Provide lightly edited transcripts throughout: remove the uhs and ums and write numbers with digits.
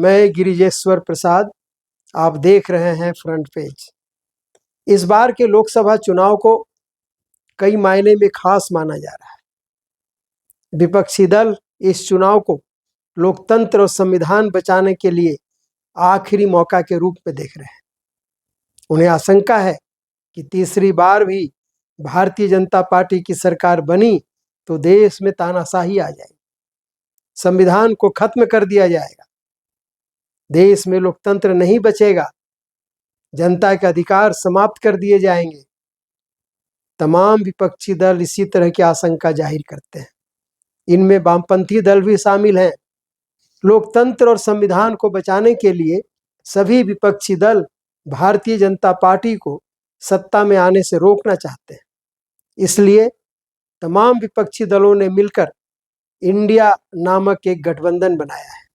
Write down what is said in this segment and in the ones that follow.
मैं गिरिजेश्वर प्रसाद, आप देख रहे हैं फ्रंट पेज। इस बार के लोकसभा चुनाव को कई मायने में खास माना जा रहा है। विपक्षी दल इस चुनाव को लोकतंत्र और संविधान बचाने के लिए आखिरी मौका के रूप में देख रहे हैं। उन्हें आशंका है कि तीसरी बार भी भारतीय जनता पार्टी की सरकार बनी तो देश में तानाशाही आ जाएगी, संविधान को खत्म कर दिया जाएगा, देश में लोकतंत्र नहीं बचेगा, जनता के अधिकार समाप्त कर दिए जाएंगे। तमाम विपक्षी दल इसी तरह की आशंका जाहिर करते हैं। इनमें वामपंथी दल भी शामिल हैं। लोकतंत्र और संविधान को बचाने के लिए सभी विपक्षी दल भारतीय जनता पार्टी को सत्ता में आने से रोकना चाहते हैं। इसलिए तमाम विपक्षी दलों ने मिलकर इंडिया नामक एक गठबंधन बनाया है।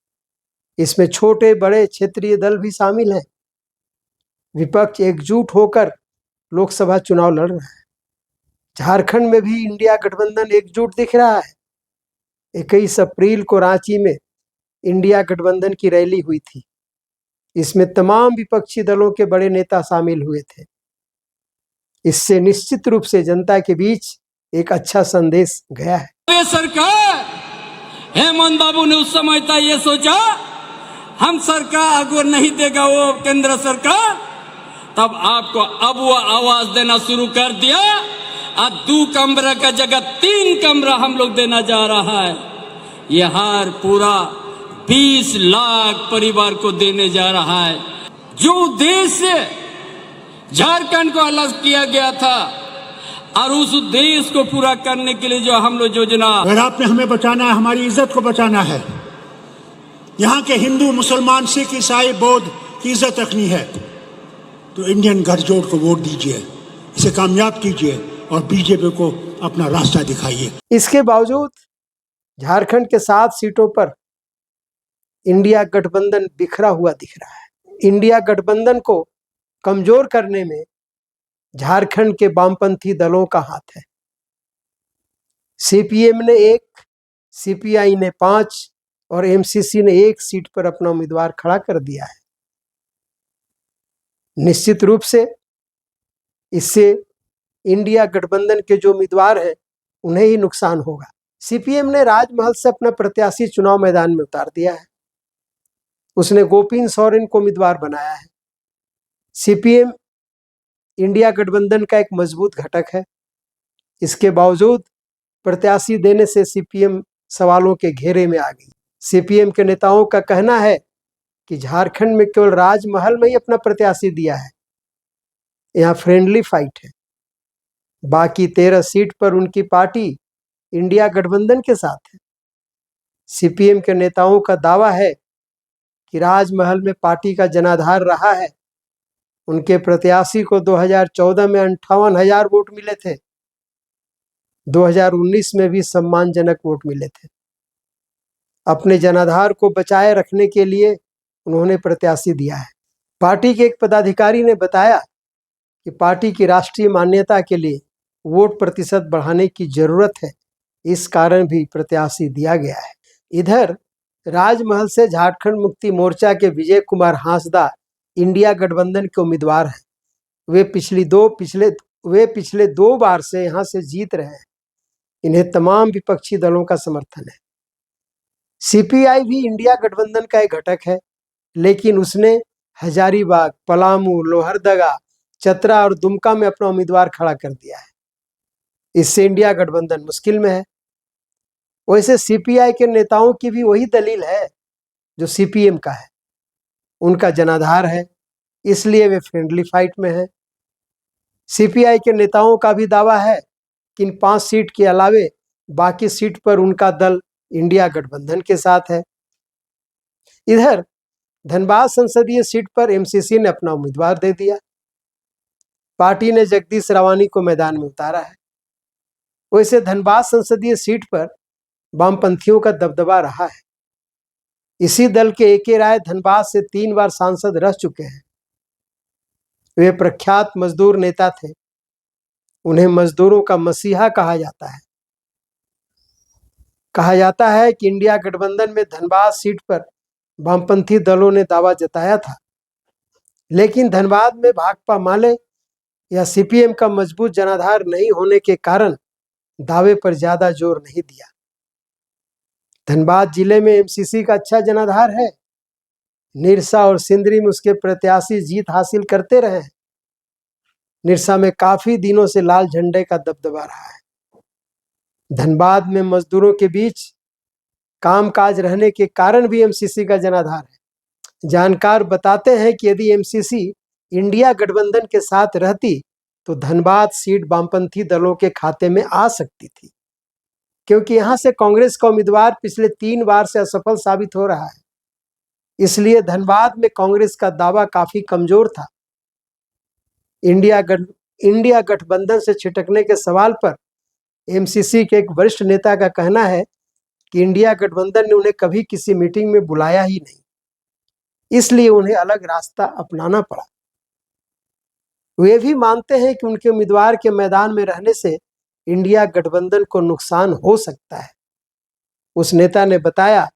इसमें छोटे बड़े क्षेत्रीय दल भी शामिल हैं। विपक्ष एकजुट होकर लोकसभा चुनाव लड़ रहा है। झारखंड में भी इंडिया गठबंधन एकजुट दिख रहा है। 21 अप्रैल को रांची में इंडिया गठबंधन की रैली हुई थी। इसमें तमाम विपक्षी दलों के बड़े नेता शामिल हुए थे। इससे निश्चित रूप से जनता के बीच एक अच्छा संदेश गया है। सरकार हेमंत बाबू ने उस समय था ये सोचा हम सरकार अगर नहीं देगा वो केंद्र सरकार, तब आपको अब वो आवाज देना शुरू कर दिया। आज 2 कमरा का जगह 3 कमरा हम लोग देना जा रहा है। ये हार पूरा 20 लाख परिवार को देने जा रहा है। जो देश से झारखंड को अलग किया गया था और उस उद्देश्य को पूरा करने के लिए जो हम लोग योजना, अगर आपने हमें बचाना है, हमारी इज्जत को बचाना है, यहाँ के हिंदू मुसलमान सिख ईसाई बौद्ध की इज्जत रखनी है, तो इंडियन गठजोड़ को वोट दीजिए, इसे कामयाब कीजिए और बीजेपी को अपना रास्ता दिखाइए। इसके बावजूद झारखंड के 7 सीटों पर इंडिया गठबंधन बिखरा हुआ दिख रहा है। इंडिया गठबंधन को कमजोर करने में झारखंड के वामपंथी दलों का हाथ है। सीपीएम ने 1, सीपीआई ने 5 और एमसीसी ने 1 सीट पर अपना उम्मीदवार खड़ा कर दिया है। निश्चित रूप से इससे इंडिया गठबंधन के जो उम्मीदवार हैं उन्हें ही नुकसान होगा। सीपीएम ने राजमहल से अपना प्रत्याशी चुनाव मैदान में उतार दिया है। उसने गोपीन सोरेन को उम्मीदवार बनाया है। सीपीएम इंडिया गठबंधन का एक मजबूत घटक है। इसके बावजूद प्रत्याशी देने से सीपीएम सवालों के घेरे में आ गई। सीपीएम के नेताओं का कहना है कि झारखंड में केवल राजमहल में ही अपना प्रत्याशी दिया है, यहाँ फ्रेंडली फाइट है। बाकी 13 सीट पर उनकी पार्टी इंडिया गठबंधन के साथ है। सीपीएम के नेताओं का दावा है कि राजमहल में पार्टी का जनाधार रहा है। उनके प्रत्याशी को 2014 में 58,000 वोट मिले थे। 2019 में भी सम्मानजनक वोट मिले थे। अपने जनाधार को बचाए रखने के लिए उन्होंने प्रत्याशी दिया है। पार्टी के एक पदाधिकारी ने बताया कि पार्टी की राष्ट्रीय मान्यता के लिए वोट प्रतिशत बढ़ाने की जरूरत है, इस कारण भी प्रत्याशी दिया गया है। इधर राजमहल से झारखंड मुक्ति मोर्चा के विजय कुमार हांसदा इंडिया गठबंधन के उम्मीदवार हैं। वे पिछले 2 बार से यहाँ से जीत रहे हैं। इन्हें तमाम विपक्षी दलों का समर्थन है। सीपीआई भी इंडिया गठबंधन का एक घटक है, लेकिन उसने हजारीबाग, पलामू, लोहरदगा, चतरा और दुमका में अपना उम्मीदवार खड़ा कर दिया है। इससे इंडिया गठबंधन मुश्किल में है। वैसे सीपीआई के नेताओं की भी वही दलील है जो सीपीएम का है। उनका जनाधार है, इसलिए वे फ्रेंडली फाइट में है। सीपीआई के नेताओं का भी दावा है कि इन 5 सीट के अलावे बाकी सीट पर उनका दल इंडिया गठबंधन के साथ है। इधर धनबाद संसदीय सीट पर एमसीसी ने अपना उम्मीदवार दे दिया। पार्टी ने जगदीश रावानी को मैदान में उतारा है। वैसे धनबाद संसदीय सीट पर वामपंथियों का दबदबा रहा है। इसी दल के एके राय धनबाद से 3 बार सांसद रह चुके हैं। वे प्रख्यात मजदूर नेता थे। उन्हें मजदूरों का मसीहा कहा जाता है। कहा जाता है कि इंडिया गठबंधन में धनबाद सीट पर वामपंथी दलों ने दावा जताया था, लेकिन धनबाद में भाकपा माले या सीपीएम का मजबूत जनाधार नहीं होने के कारण दावे पर ज्यादा जोर नहीं दिया। धनबाद जिले में एमसीसी का अच्छा जनाधार है। निरसा और सिंदरी में उसके प्रत्याशी जीत हासिल करते रहे हैं। निरसा में काफी दिनों से लाल झंडे का दबदबा रहा है। धनबाद में मजदूरों के बीच कामकाज रहने के कारण भी एमसीसी का जनाधार है। जानकार बताते हैं कि यदि एमसीसी इंडिया गठबंधन के साथ रहती तो धनबाद सीट वामपंथी दलों के खाते में आ सकती थी, क्योंकि यहां से कांग्रेस का उम्मीदवार पिछले 3 बार से असफल साबित हो रहा है। इसलिए धनबाद में कांग्रेस का दावा काफी कमजोर था। इंडिया गठबंधन से छिटकने के सवाल पर एमसीसी के एक वरिष्ठ नेता का कहना है कि इंडिया गठबंधन ने उन्हें कभी किसी मीटिंग में बुलाया ही नहीं, इसलिए उन्हें अलग रास्ता अपनाना पड़ा। वे भी मानते हैं कि उनके उम्मीदवार के मैदान में रहने से इंडिया गठबंधन को नुकसान हो सकता है। उस नेता ने बताया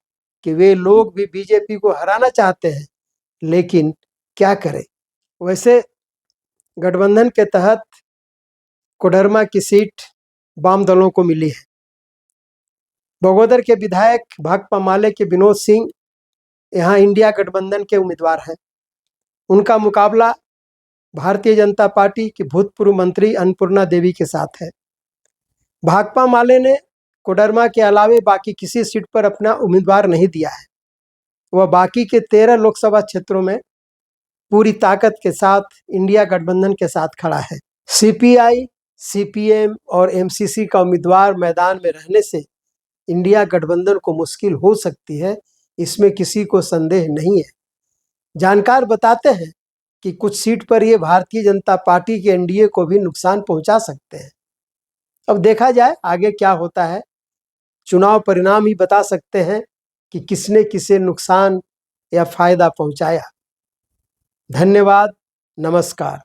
कि वे लोग भी बीजेपी को हराना चाहते हैं, लेकिन क्या करें। वैसे गठबंधन के तहत कोडरमा की सीट वाम दलों को मिली है। बगोदर के विधायक भाकपा माले के विनोद सिंह यहाँ इंडिया गठबंधन के उम्मीदवार हैं। उनका मुकाबला भारतीय जनता पार्टी की भूतपूर्व मंत्री अन्नपूर्णा देवी के साथ है। भाकपा माले ने कोडरमा के अलावे बाकी किसी सीट पर अपना उम्मीदवार नहीं दिया है। वह बाकी के 13 लोकसभा क्षेत्रों में पूरी ताकत के साथ इंडिया गठबंधन के साथ खड़ा है। सीपीआई, सीपीएम और एमसीसी का उम्मीदवार मैदान में रहने से इंडिया गठबंधन को मुश्किल हो सकती है, इसमें किसी को संदेह नहीं है। जानकार बताते हैं कि कुछ सीट पर ये भारतीय जनता पार्टी के एनडीए को भी नुकसान पहुंचा सकते हैं। अब देखा जाए आगे क्या होता है। चुनाव परिणाम ही बता सकते हैं कि किसने किसे नुकसान या फायदा पहुंचाया। धन्यवाद, नमस्कार।